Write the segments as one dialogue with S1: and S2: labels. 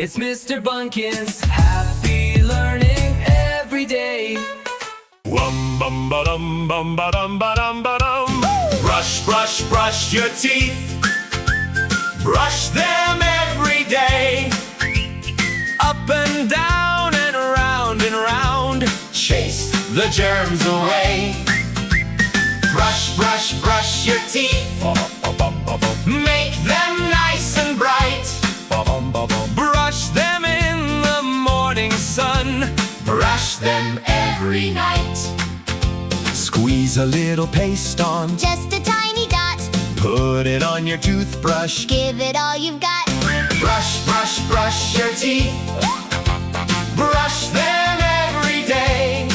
S1: It's Mr. Bunkins. Happy learning every day.
S2: Bum ba dum bum ba dum ba dum ba dum. Brush, brush, brush your teeth. Brush them every day. Up and down and round, chase the germs away. Brush, brush, brush your teeth. Make them nice and bright. Brush them in the morning sun. Brush them every night. Squeeze a little paste on.
S3: Just a tiny dot.
S2: Put it on your toothbrush.
S3: Give it all you've got.
S2: Brush, brush, brush your teeth. Brush them every day.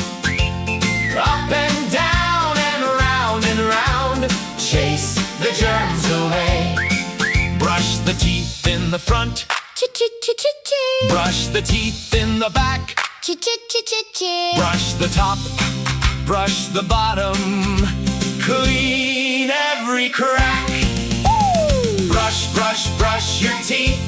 S2: Up and down and round, chase the germs away. Brush the teeth in the front.
S3: Ch-ch-ch-ch-chee.
S2: Brush the teeth in the back.
S3: Ch-ch-ch-ch-chee.
S2: Brush the top. Brush the bottom. Clean every crack. Brush, brush, brush your teeth.